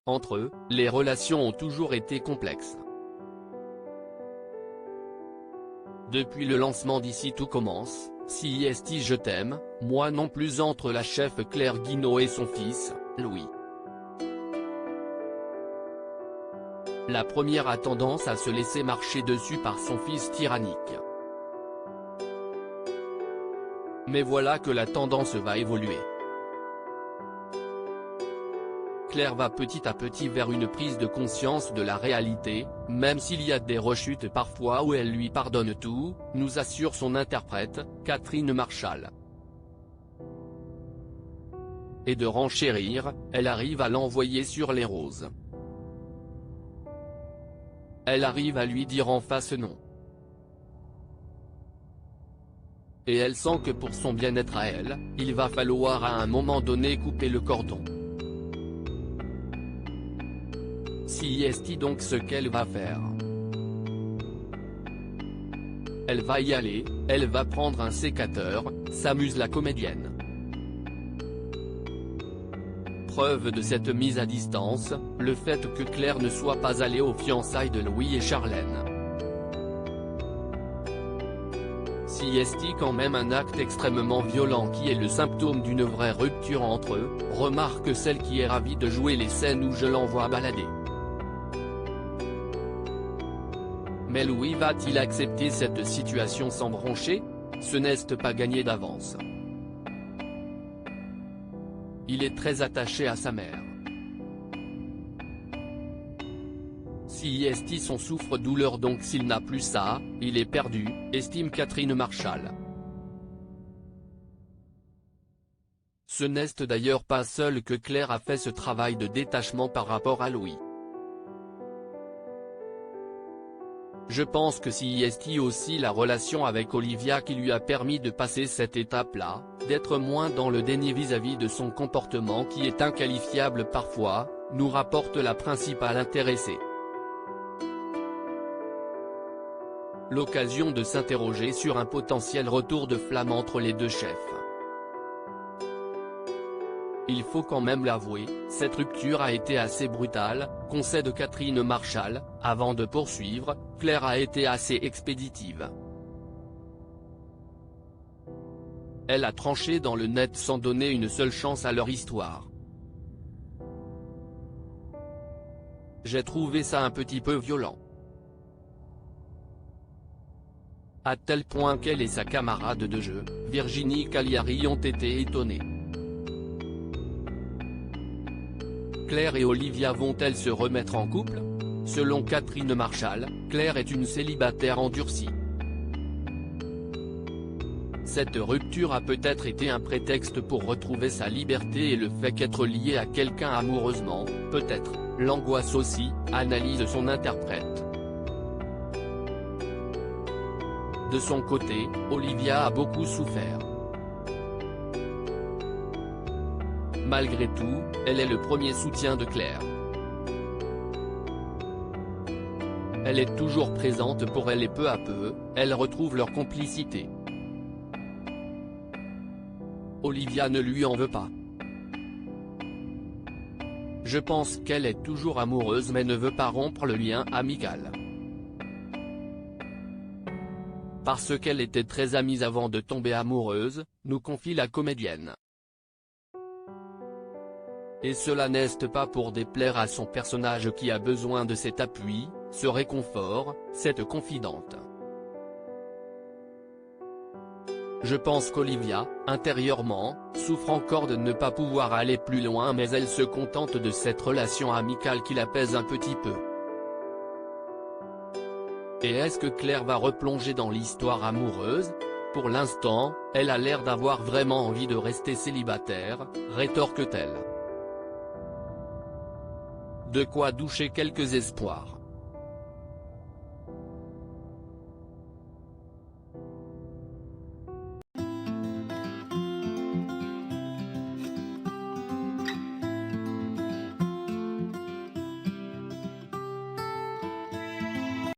Entre eux, les relations ont toujours été complexes. Depuis le lancement d'Ici tout commence, CIST Je t'aime, moi non plus entre la chef Claire Guinaud et son fils, Louis. La première a tendance à se laisser marcher dessus par son fils tyrannique. Mais voilà que la tendance va évoluer. Claire va petit à petit vers une prise de conscience de la réalité, même s'il y a des rechutes parfois où elle lui pardonne tout, nous assure son interprète, Catherine Marchal. Et de renchérir, elle arrive à l'envoyer sur les roses. Elle arrive à lui dire en face non. Et elle sent que pour son bien-être à elle, il va falloir à un moment donné couper le cordon. CIST donc ce qu'elle va faire. Elle va y aller, elle va prendre un sécateur, s'amuse la comédienne. Preuve de cette mise à distance, le fait que Claire ne soit pas allée aux fiançailles de Louis et Charlène. CIST quand même un acte extrêmement violent qui est le symptôme d'une vraie rupture entre eux, remarque celle qui est ravie de jouer les scènes où je l'envoie balader. Mais Louis va-t-il accepter cette situation sans broncher? Ce n'est pas gagné d'avance. Il est très attaché à sa mère. CIST son souffre-douleur donc s'il n'a plus ça, il est perdu, estime Catherine Marchal. Ce n'est d'ailleurs pas seul que Claire a fait ce travail de détachement par rapport à Louis. Je pense que CIST aussi la relation avec Olivia qui lui a permis de passer cette étape-là, d'être moins dans le déni vis-à-vis de son comportement qui est inqualifiable parfois, nous rapporte la principale intéressée. L'occasion de s'interroger sur un potentiel retour de flamme entre les deux chefs. Il faut quand même l'avouer, cette rupture a été assez brutale, concède Catherine Marchal, avant de poursuivre, Claire a été assez expéditive. Elle a tranché dans le net sans donner une seule chance à leur histoire. J'ai trouvé ça un petit peu violent. À tel point qu'elle et sa camarade de jeu, Virginie Cagliari ont été étonnés. Claire et Olivia vont-elles se remettre en couple? Selon Catherine Marchal, Claire est une célibataire endurcie. Cette rupture a peut-être été un prétexte pour retrouver sa liberté et le fait qu'être liée à quelqu'un amoureusement, peut-être, l'angoisse aussi, analyse son interprète. De son côté, Olivia a beaucoup souffert. Malgré tout, elle est le premier soutien de Claire. Elle est toujours présente pour elle et peu à peu, elles retrouvent leur complicité. Olivia ne lui en veut pas. Je pense qu'elle est toujours amoureuse mais ne veut pas rompre le lien amical. Parce qu'elle était très amie avant de tomber amoureuse, nous confie la comédienne. Et cela n'est pas pour déplaire à son personnage qui a besoin de cet appui, ce réconfort, cette confidente. Je pense qu'Olivia, intérieurement, souffre encore de ne pas pouvoir aller plus loin mais elle se contente de cette relation amicale qui l'apaise un petit peu. Et est-ce que Claire va replonger dans l'histoire amoureuse? Pour l'instant, elle a l'air d'avoir vraiment envie de rester célibataire, rétorque-t-elle. De quoi doucher quelques espoirs.